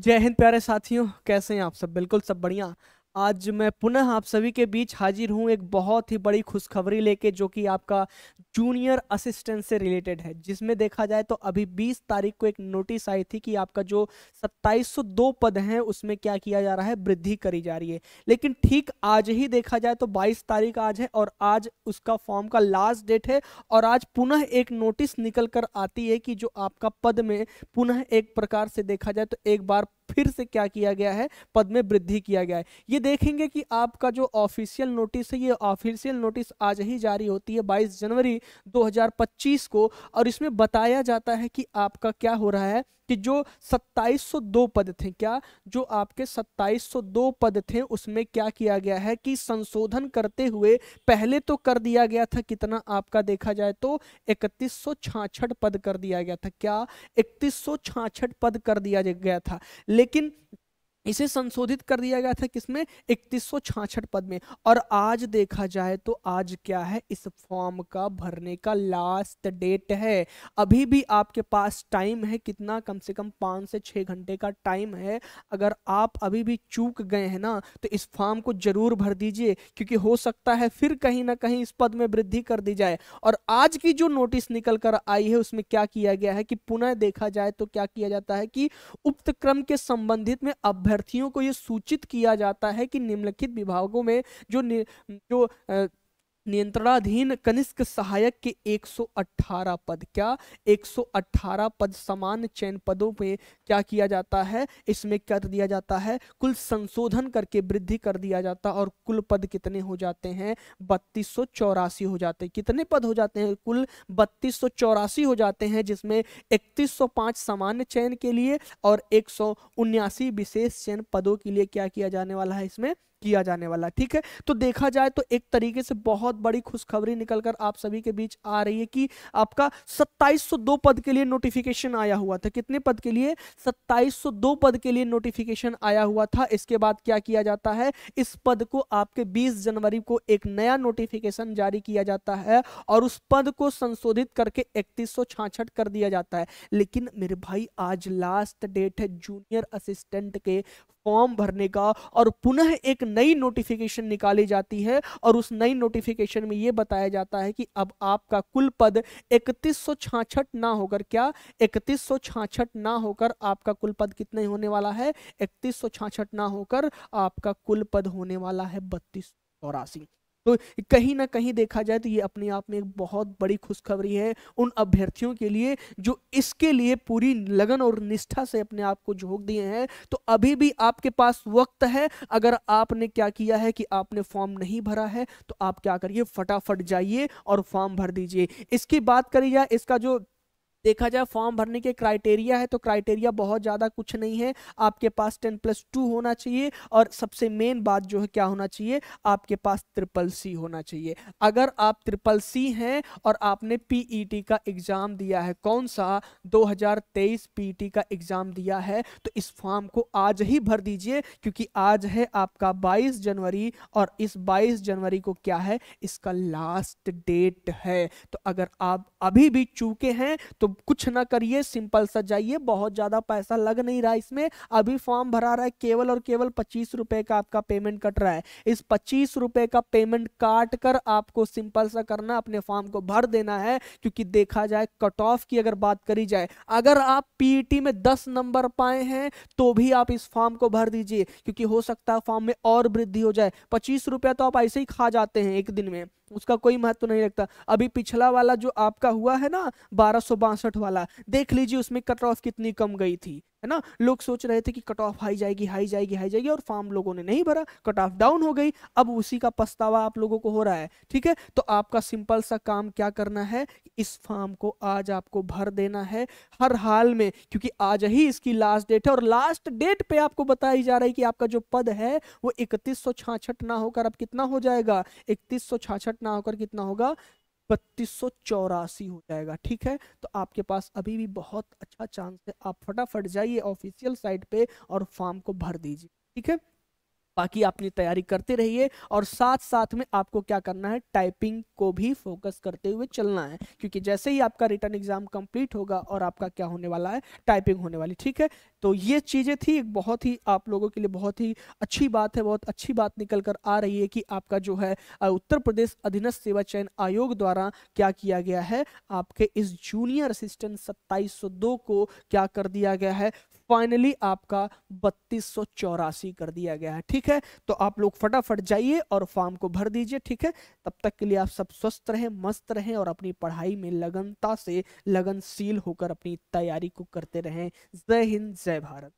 जय हिंद प्यारे साथियों, कैसे हैं आप सब। बिल्कुल सब बढ़िया। आज मैं पुनः आप सभी के बीच हाजिर हूं एक बहुत ही बड़ी खुशखबरी लेके, जो कि आपका जूनियर असिस्टेंट से रिलेटेड है। जिसमें देखा जाए तो अभी 20 तारीख को एक नोटिस आई थी कि आपका जो 2702 पद हैं उसमें क्या किया जा रहा है, वृद्धि करी जा रही है। लेकिन ठीक आज ही देखा जाए तो 22 तारीख आज है और आज उसका फॉर्म का लास्ट डेट है। और आज पुनः एक नोटिस निकल कर आती है कि जो आपका पद में पुनः एक प्रकार से देखा जाए तो एक बार फिर से क्या किया गया है, पद में वृद्धि किया गया है। ये देखेंगे कि आपका जो ऑफिशियल नोटिस है, ये ऑफिशियल नोटिस आज ही जारी होती है 22 जनवरी 2025 को। और इसमें बताया जाता है कि आपका क्या हो रहा है कि जो 2702 पद थे, क्या जो आपके 2702 पद थे उसमें क्या किया गया है कि संशोधन करते हुए पहले तो कर दिया गया था कितना, आपका देखा जाए तो 3166 पद कर दिया गया था। क्या 3166 पद कर दिया गया था, लेकिन इसे संशोधित कर दिया गया था किसमें, 3166 पद में। और आज देखा जाए तो आज क्या है, इस फॉर्म का भरने का लास्ट डेट है। अभी भी आपके पास टाइम है कितना, कम से कम 5 से 6 घंटे का टाइम है। अगर आप अभी भी चूक गए हैं ना, तो इस फॉर्म को जरूर भर दीजिए, क्योंकि हो सकता है फिर कहीं ना कहीं इस पद में वृद्धि कर दी जाए। और आज की जो नोटिस निकल कर आई है उसमें क्या किया गया है कि पुनः देखा जाए तो क्या किया जाता है कि उक्त क्रम के संबंधित में अभ्यर्थियों को यह सूचित किया जाता है कि निम्नलिखित विभागों में जो नियंत्रणाधीन कनिष्क सहायक के 118 पद, क्या 118 पद समान चयन पदों पे क्या किया जाता है, इसमें कर दिया जाता है, कुल संशोधन करके वृद्धि कर दिया जाता है। और कुल पद कितने हो जाते हैं, 3284 हो जाते हैं। कितने पद हो जाते हैं, कुल 3284 हो जाते हैं, जिसमें 3105 सामान्य चयन के लिए और 179 विशेष चयन पदों के लिए क्या किया जाने वाला है, इसमें किया जाने वाला। ठीक है, तो देखा जाए तो एक तरीके से बहुत बड़ी खुशखबरी निकलकर आप सभी के बीच आ रही है कि आपका 2702 पद के लिए नोटिफिकेशन आया हुआ था। कितने पद के लिए, 2702 पद के लिए नोटिफिकेशन आया हुआ था। इसके बाद क्या किया जाता है, इस पद को आपके 20 जनवरी को एक नया नोटिफिकेशन जारी किया जाता है और उस पद को संशोधित करके 3166 कर दिया जाता है। लेकिन मेरे भाई आज लास्ट डेट है जूनियर असिस्टेंट के फॉर्म भरने का, और पुनः एक नई नोटिफिकेशन निकाली जाती है। और उस नई नोटिफिकेशन में यह बताया जाता है कि अब आपका कुल पद 3166 ना होकर, क्या 3166 ना होकर आपका कुल पद कितने होने वाला है, 3166 ना होकर आपका कुल पद होने वाला है 3284। तो कहीं ना कहीं देखा जाए तो ये अपने आप में एक बहुत बड़ी खुशखबरी है उन अभ्यर्थियों के लिए जो इसके लिए पूरी लगन और निष्ठा से अपने आप को झोंक दिए हैं। तो अभी भी आपके पास वक्त है। अगर आपने क्या किया है कि आपने फॉर्म नहीं भरा है, तो आप क्या करिए, फटाफट जाइए और फॉर्म भर दीजिए। इसकी बात करी जाए, इसका जो देखा जाए फॉर्म भरने के क्राइटेरिया है, तो क्राइटेरिया बहुत ज़्यादा कुछ नहीं है। आपके पास 10+2 होना चाहिए, और सबसे मेन बात जो है क्या होना चाहिए, आपके पास CCC होना चाहिए। अगर आप CCC हैं और आपने पीईटी का एग्जाम दिया है, कौन सा, 2023 पीईटी का एग्जाम दिया है, तो इस फॉर्म को आज ही भर दीजिए, क्योंकि आज है आपका 22 जनवरी और इस 22 जनवरी को क्या है, इसका लास्ट डेट है। तो अगर आप अभी भी चूके हैं तो कुछ ना करिए, सिंपल सा जाइए। बहुत ज्यादा पैसा लग नहीं रहा इसमें, अभी फॉर्म भरा रहा है, केवल और केवल 25 रुपए का आपका पेमेंट कट रहा है। इस 25 रुपए का पेमेंट काट कर आपको सिंपल सा करना, अपने फॉर्म को भर देना है। क्योंकि देखा जाए कट ऑफ की अगर बात करी जाए, अगर आप पीईटी में 10 नंबर पाए हैं तो भी आप इस फॉर्म को भर दीजिए, क्योंकि हो सकता है फॉर्म में और वृद्धि हो जाए। 25 रुपया तो आप ऐसे ही खा जाते हैं एक दिन में, उसका कोई महत्व नहीं रखता। अभी पिछला वाला जो आपका हुआ है ना, 1262 वाला, देख लीजिए उसमें कट ऑफ कितनी कम गई थी, है ना। लोग सोच रहे थे कि कट ऑफ हाई जाएगी, हाई जाएगी, हाई जाएगी, और फॉर्म लोगों ने नहीं भरा, कट ऑफ डाउन हो गई। अब उसी का पछतावा आप लोगों को हो रहा है। ठीक है, तो आपका सिंपल सा काम क्या करना है, इस फॉर्म को आज आपको भर देना है हर हाल में, क्योंकि आज ही इसकी लास्ट डेट है। और लास्ट डेट पे आपको बताई जा रही है कि आपका जो पद है वो 3166 ना होकर अब कितना हो जाएगा, 3166 ना होकर कितना होगा, 3284 हो जाएगा। ठीक है, तो आपके पास अभी भी बहुत अच्छा चांस है, आप फटाफट जाइए ऑफिशियल साइट पे और फॉर्म को भर दीजिए। ठीक है, बाकी अपनी तैयारी करते रहिए और साथ साथ में आपको क्या करना है, टाइपिंग को भी फोकस करते हुए चलना है, क्योंकि जैसे ही आपका रिटर्न एग्जाम कंप्लीट होगा और आपका क्या होने वाला है, टाइपिंग होने वाली। ठीक है, तो ये चीज़ें थी, एक बहुत ही आप लोगों के लिए बहुत ही अच्छी बात है, बहुत अच्छी बात निकल कर आ रही है कि आपका जो है उत्तर प्रदेश अधीनस्थ सेवा चयन आयोग द्वारा क्या किया गया है, आपके इस जूनियर असिस्टेंट 2702 को क्या कर दिया गया है, फाइनली आपका 3284 कर दिया गया है। ठीक है, तो आप लोग फटाफट जाइए और फॉर्म को भर दीजिए। ठीक है, तब तक के लिए आप सब स्वस्थ रहें, मस्त रहें और अपनी पढ़ाई में लगनता से लगनशील होकर अपनी तैयारी को करते रहें। जय हिंद, जय भारत।